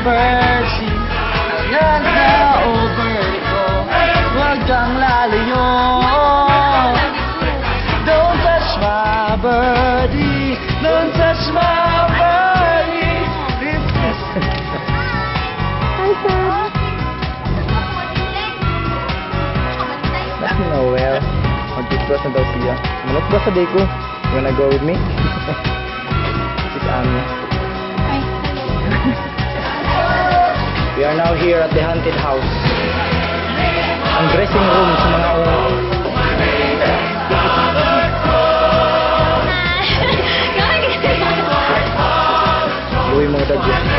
Birdie, hanggang sa over ko, huwag kang lalayo. Don't touch my birdie, don't touch my birdie. Hi, sir. Let me know where. Mag-discuss na daw siya. Let's go sa day ko. You wanna go with me? Sis Ami. Hi. We are now here at the haunted house. Ang dressing room sa mga Luwi mga dad.